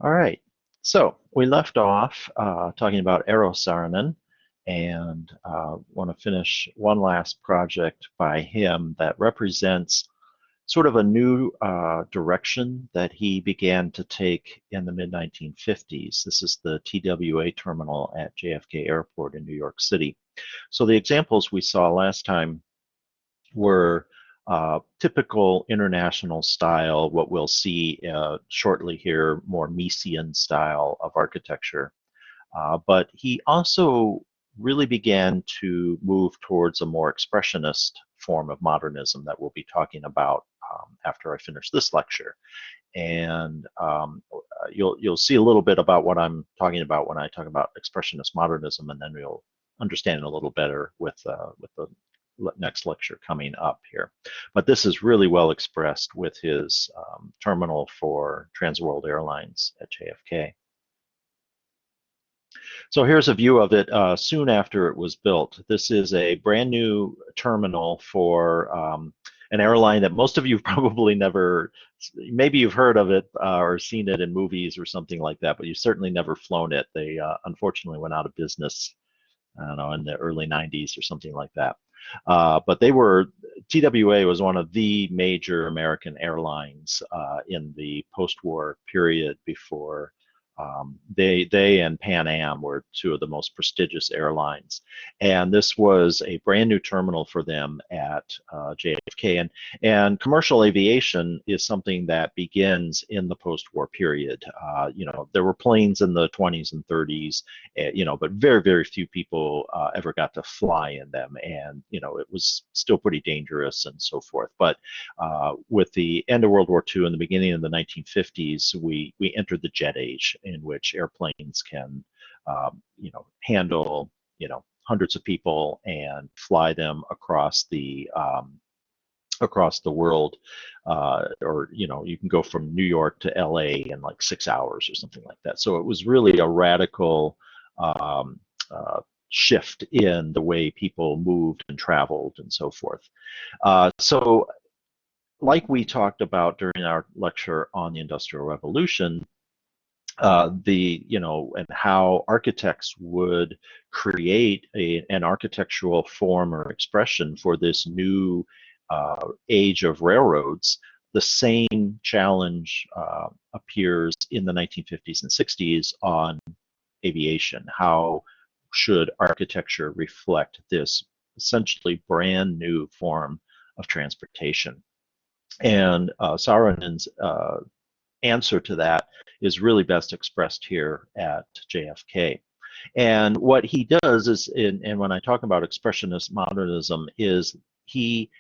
All right. So we left off talking about Eero Saarinen, and want to finish one last project by him that represents sort of a new direction that he began to take in the mid-1950s. This is the TWA terminal at JFK Airport in New York City. So the examples we saw last time were typical international style, what we'll see shortly here, more Misesian style of architecture. But he also really began to move towards a more expressionist form of modernism that we'll be talking about after I finish this lecture. And you'll see a little bit about what I'm talking about when I talk about expressionist modernism, and then you'll understand it a little better with the next lecture coming up here. But this is really well expressed with his terminal for Trans World Airlines at JFK. So here's a view of it soon after it was built. This is a brand new terminal for an airline that most of you probably never, maybe you've heard of it or seen it in movies or something like that, but you've certainly never flown it. They unfortunately went out of business, I don't know, in the early 90s or something like that. But TWA was one of the major American airlines in the post-war period before they and Pan Am were two of the most prestigious airlines. And this was a brand new terminal for them at JFK. And commercial aviation is something that begins in the post-war period. There were planes in the 20s and 30s, but very, very few people ever got to fly in them. And, it was still pretty dangerous and so forth. But with the end of World War II and the beginning of the 1950s, we entered the jet age, in which airplanes can, handle, hundreds of people and fly them across the world, or you can go from New York to LA in like 6 hours or something like that. So it was really a radical shift in the way people moved and traveled and so forth. So like we talked about during our lecture on the Industrial Revolution, and how architects would create an architectural form or expression for this new age of railroads. The same challenge appears in the 1950s and 60s on aviation. How should architecture reflect this essentially brand new form of transportation? And Saarinen's answer to that is really best expressed here at JFK. And what he does is, and when I talk about expressionist modernism, is he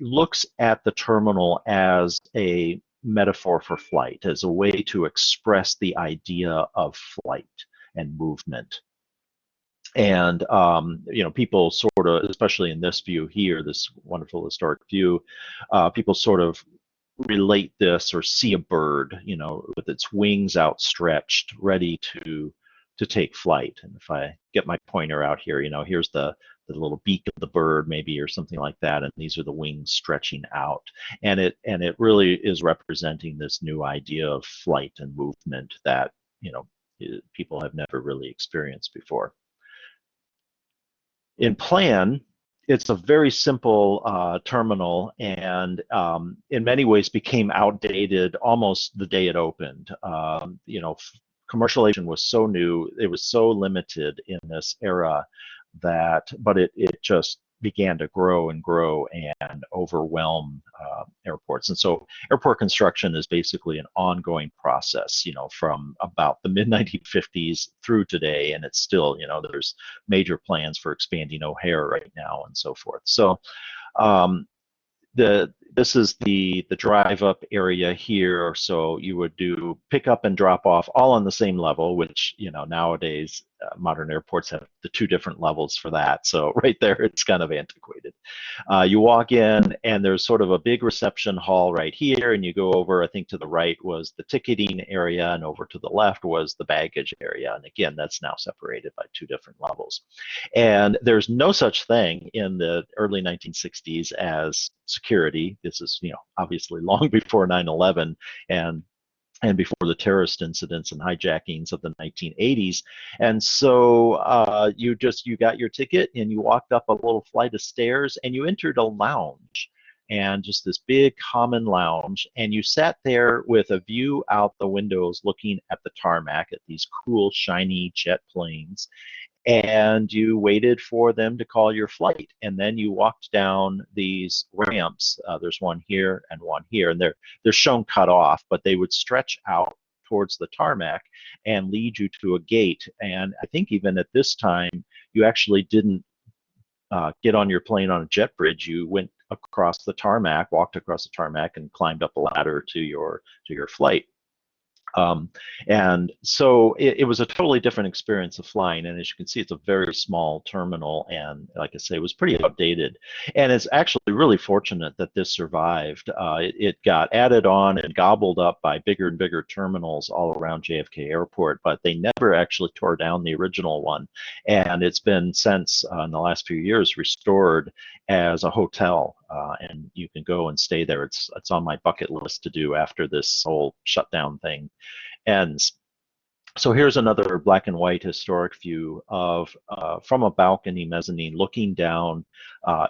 looks at the terminal as a metaphor for flight, as a way to express the idea of flight and movement. And people sort of, especially in this view here, this wonderful historic view, people sort of relate this or see a bird, with its wings outstretched, ready to take flight. And if I get my pointer out here, here's the little beak of the bird, maybe, or something like that, and these are the wings stretching out. And it really is representing this new idea of flight and movement that people have never really experienced before. In plan, it's a very simple terminal, and in many ways became outdated almost the day it opened. Commercial aviation was so new, it was so limited in this era but it just began to grow and grow and overwhelm airports. And so airport construction is basically an ongoing process, from about the mid-1950s through today, and it's still, there's major plans for expanding OHare right now and so forth. So this is the drive-up area here. So you would do pick up and drop off all on the same level, which nowadays modern airports have the two different levels for that. So right there, it's kind of antiquated. You walk in, and there's sort of a big reception hall right here, and you go over. I think to the right was the ticketing area, and over to the left was the baggage area. And again, that's now separated by two different levels. And there's no such thing in the early 1960s as security. This is, obviously long before 9/11, and and before the terrorist incidents and hijackings of the 1980s. And so you got your ticket and you walked up a little flight of stairs and you entered a lounge, and just this big common lounge, and you sat there with a view out the windows looking at the tarmac at these cool shiny jet planes, and you waited for them to call your flight, and then you walked down these ramps. There's one here and one here, and they're shown cut off, but they would stretch out towards the tarmac and lead you to a gate. And I think even at this time, you actually didn't get on your plane on a jet bridge. You went across the tarmac, walked across the tarmac, and climbed up a ladder to your flight. And so it was a totally different experience of flying. And as you can see, it's a very small terminal. And like I say, it was pretty outdated. And it's actually really fortunate that this survived. It got added on and gobbled up by bigger and bigger terminals all around JFK Airport, but they never actually tore down the original one. And it's been since, in the last few years, restored as a hotel. And you can go and stay there. It's on my bucket list to do after this whole shutdown thing ends. So here's another black and white historic view of from a balcony mezzanine looking down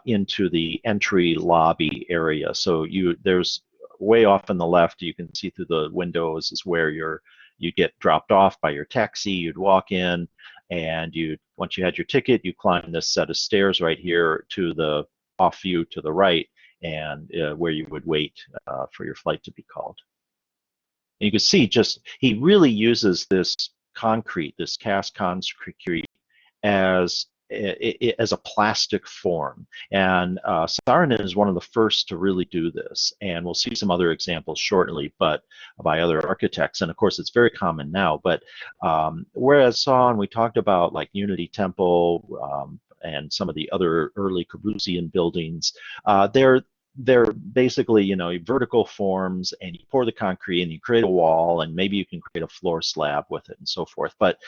into the entry lobby area. So there's way off on the left, you can see through the windows is where you get dropped off by your taxi. You'd walk in, and once you had your ticket, you climb this set of stairs right here to the off view to the right, and where you would wait for your flight to be called. And you can see he really uses this concrete, this cast concrete, as a plastic form. And Saarinen is one of the first to really do this. And we'll see some other examples shortly, but by other architects. And of course, it's very common now. But whereas we talked about like Unity Temple and some of the other early Corbusian buildings, they're basically, vertical forms, and you pour the concrete and you create a wall, and maybe you can create a floor slab with it and so forth. But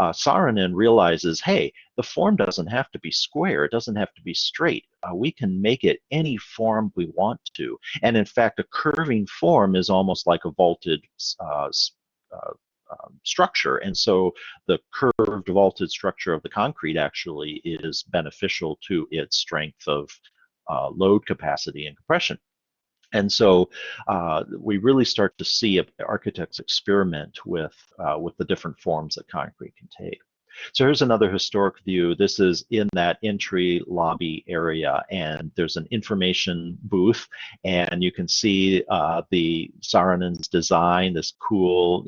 Saarinen realizes, hey, the form doesn't have to be square. It doesn't have to be straight. We can make it any form we want to. And in fact, a curving form is almost like a vaulted structure. And so the curved vaulted structure of the concrete actually is beneficial to its strength of load capacity and compression. And so we really start to see architects experiment with the different forms that concrete can take. So here's another historic view. This is in that entry lobby area, and there's an information booth, and you can see the Saarinen's design, this cool,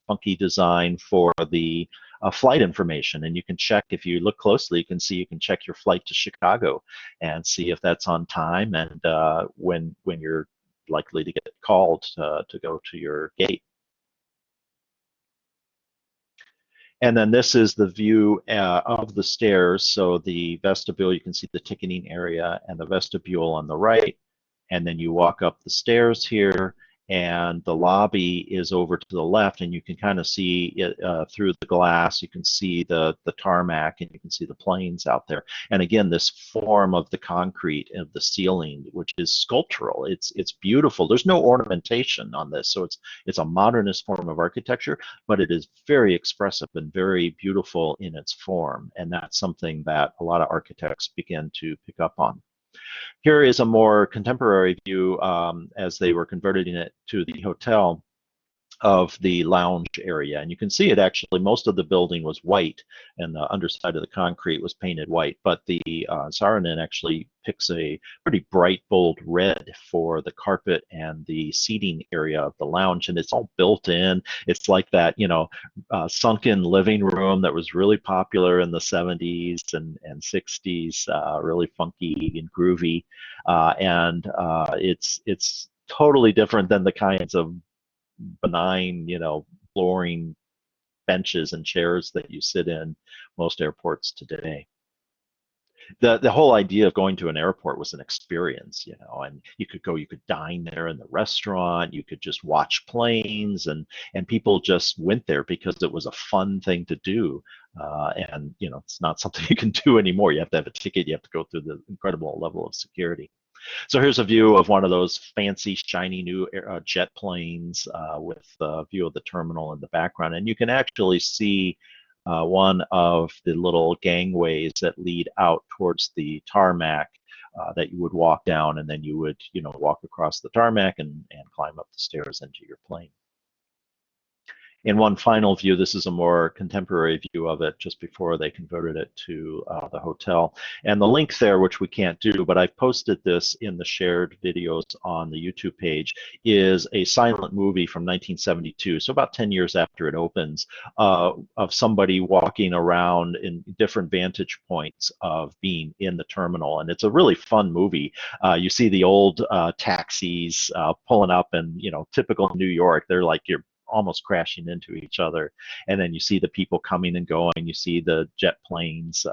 funky design for the flight information. And you can check, if you look closely, you can check your flight to Chicago and see if that's on time, and when you're likely to get called to go to your gate. And then this is the view of the stairs. So the vestibule, you can see the ticketing area and the vestibule on the right. And then you walk up the stairs here, and the lobby is over to the left, and you can kind of see it through the glass. You can see the tarmac, and you can see the planes out there. And again, this form of the concrete of the ceiling, which is sculptural, it's beautiful. There's no ornamentation on this, so it's a modernist form of architecture, but it is very expressive and very beautiful in its form. And that's something that a lot of architects begin to pick up on. Here is a more contemporary view as they were converting it to the hotel of the lounge area. And you can see it actually, most of the building was white, and the underside of the concrete was painted white. But the Saarinen actually picks a pretty bright, bold red for the carpet and the seating area of the lounge. And it's all built in. It's like that, sunken living room that was really popular in the 70s and 60s, really funky and groovy. And it's totally different than the kinds of benign, flooring benches and chairs that you sit in most airports today. The whole idea of going to an airport was an experience, and you could dine there in the restaurant, you could just watch planes, and people just went there because it was a fun thing to do. And it's not something you can do anymore. You have to have a ticket, you have to go through the incredible level of security. So here's a view of one of those fancy, shiny new jet planes with a view of the terminal in the background. And you can actually see one of the little gangways that lead out towards the tarmac that you would walk down, and then you would, walk across the tarmac and climb up the stairs into your plane. In one final view, this is a more contemporary view of it just before they converted it to the hotel. And the link there, which we can't do, but I've posted this in the shared videos on the YouTube page, is a silent movie from 1972, so about 10 years after it opens, of somebody walking around in different vantage points of being in the terminal. And it's a really fun movie. You see the old taxis pulling up, and, typical New York, they're like you're almost crashing into each other, and then you see the people coming and going, you see the jet planes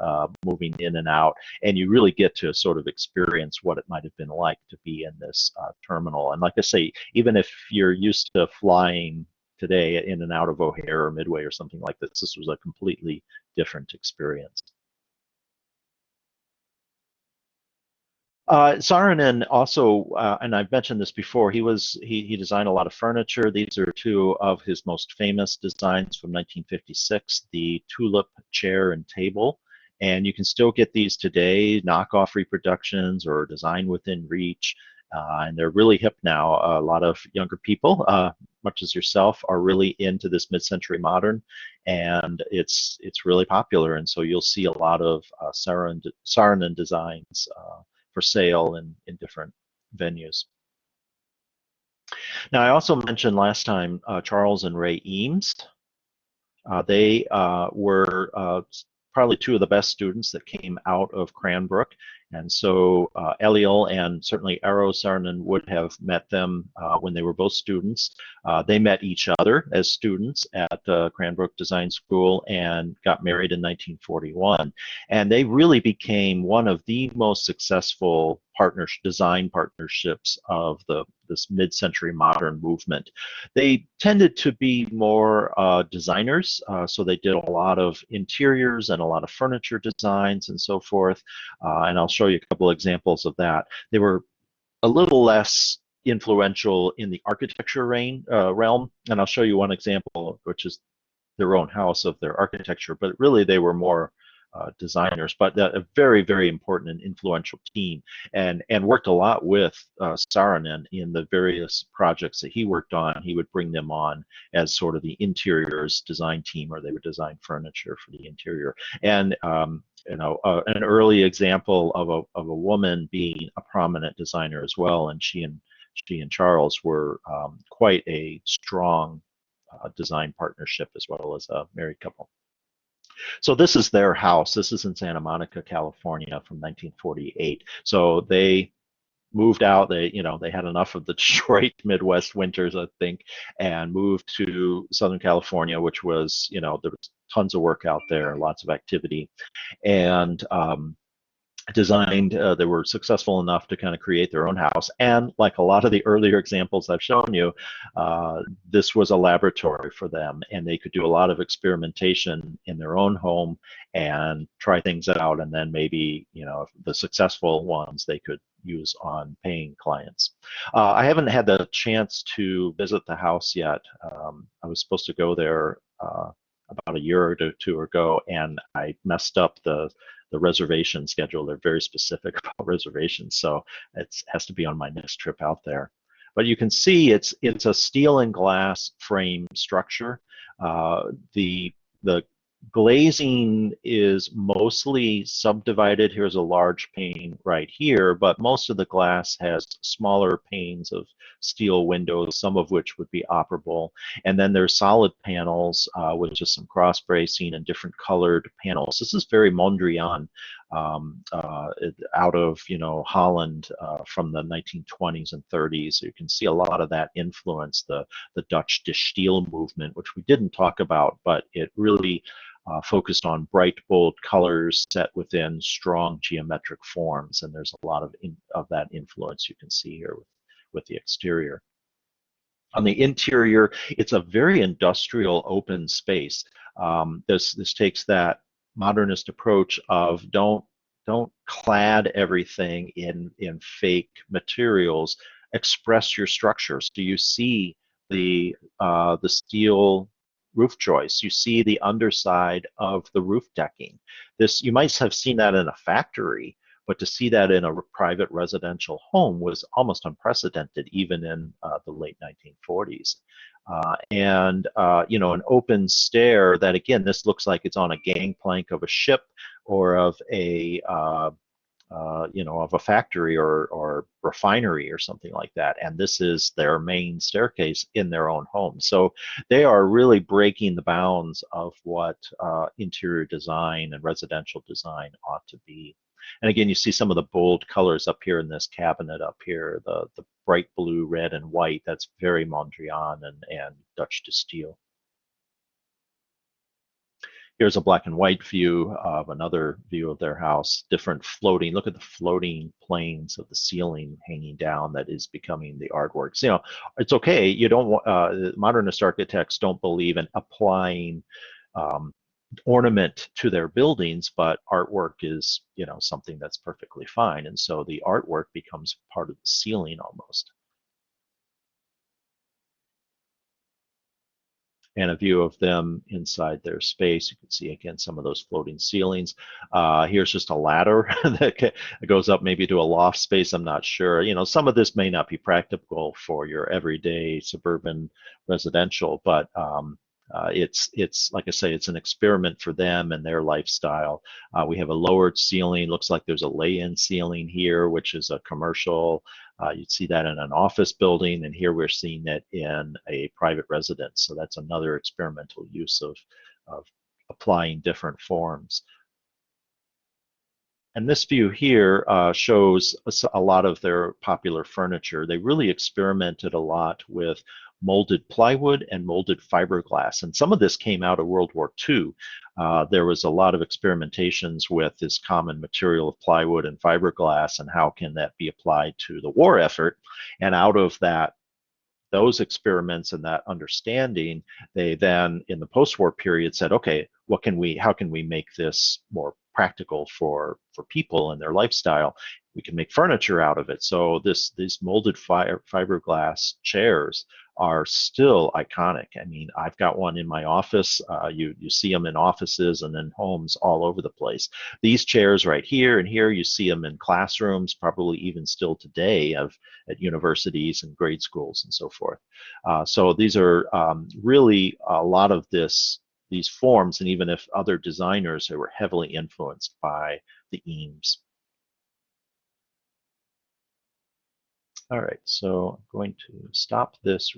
moving in and out, and you really get to sort of experience what it might have been like to be in this terminal. And like I say, even if you're used to flying today in and out of OHare or Midway or something like this, this was a completely different experience. Saarinen also, and I've mentioned this before, he designed a lot of furniture. These are two of his most famous designs from 1956, the tulip chair and table. And you can still get these today, knockoff reproductions or design within reach. And they're really hip now. A lot of younger people, much as yourself, are really into this mid-century modern, and it's really popular. And so you'll see a lot of Saarinen designs for sale in different venues. Now, I also mentioned last time Charles and Ray Eames. They were probably two of the best students that came out of Cranbrook. And so Eliel and certainly Eero Saarinen would have met them when they were both students. They met each other as students at Cranbrook Design School and got married in 1941. And they really became one of the most successful design partnerships of this mid-century modern movement. They tended to be more designers, so they did a lot of interiors and a lot of furniture designs and so forth. And I'll show you a couple examples of that. They were a little less influential in the architecture realm, and I'll show you one example, which is their own house of their architecture, but really they were more designers, but a very, very important and influential team, and worked a lot with Saarinen in the various projects that he worked on. He would bring them on as sort of the interiors design team, or they would design furniture for the interior. And an early example of a woman being a prominent designer as well, and she and Charles were quite a strong design partnership as well as a married couple. So this is their house. This is in Santa Monica, California from 1948. So they moved out. They had enough of the Detroit Midwest winters, I think, and moved to Southern California, which was, there was tons of work out there, lots of activity. And designed, they were successful enough to kind of create their own house. And like a lot of the earlier examples I've shown you, this was a laboratory for them, and they could do a lot of experimentation in their own home and try things out, and then maybe, the successful ones they could use on paying clients. I haven't had the chance to visit the house yet. I was supposed to go there about a year or two ago, and I messed up the reservation schedule. They're very specific about reservations, so it has to be on my next trip out there. But you can see it's a steel and glass frame structure. The glazing is mostly subdivided. Here's a large pane right here, but most of the glass has smaller panes of steel windows, some of which would be operable. And then there's solid panels with just some cross bracing and different colored panels. This is very Mondrian, out of Holland from the 1920s and 30s. You can see a lot of that influence the Dutch de Stijl movement, which we didn't talk about, but it really focused on bright, bold colors set within strong geometric forms, and there's a lot of that influence you can see here with the exterior. On the interior, it's a very industrial open space. This takes that modernist approach of don't don't clad everything in fake materials. Express your structures. Do you see the steel roof joists? You see the underside of the roof decking. This, you might have seen that in a factory, but to see that in a private residential home was almost unprecedented, even in the late 1940s. You know, an open stair that, again, this looks like it's on a gangplank of a ship or of a you know, of a factory or refinery or something like that. And this is their main staircase in their own home. So they are really breaking the bounds of what interior design and residential design ought to be. And again, you see some of the bold colors up here in this cabinet up here, the bright blue, red, and white. That's very Mondrian and Dutch to steel. Here's a black and white view of another view of their house, different floating. Look at the floating planes of the ceiling hanging down that is becoming the artworks. You know, it's okay. You don't modernist architects don't believe in applying ornament to their buildings, but artwork is, you know, something that's perfectly fine. And so the artwork becomes part of the ceiling almost. And a view of them inside their space. You can see again some of those floating ceilings. Here's just a ladder that goes up maybe to a loft space. I'm not sure. You know, some of this may not be practical for your everyday suburban residential, but it's like I say, it's an experiment for them and their lifestyle. We have a lowered ceiling. Looks like there's a lay-in ceiling here, which is a commercial. You'd see that in an office building, and here we're seeing it in a private residence. So that's another experimental use of applying different forms. And this view here shows a lot of their popular furniture. They really experimented a lot with molded plywood and molded fiberglass. And some of this came out of World War II. There was a lot of experimentations with this common material of plywood and fiberglass and how can that be applied to the war effort. And out of that, those experiments and that understanding, they then in the post-war period said, okay, how can we make this more practical for people and their lifestyle? We can make furniture out of it. So these molded fiberglass chairs are still iconic. I mean, I've got one in my office. You see them in offices and in homes all over the place. These chairs right here and here, you see them in classrooms, probably even still today at universities and grade schools and so forth. So these are really a lot of these forms, and even if other designers who were heavily influenced by the Eames. All right, so I'm going to stop this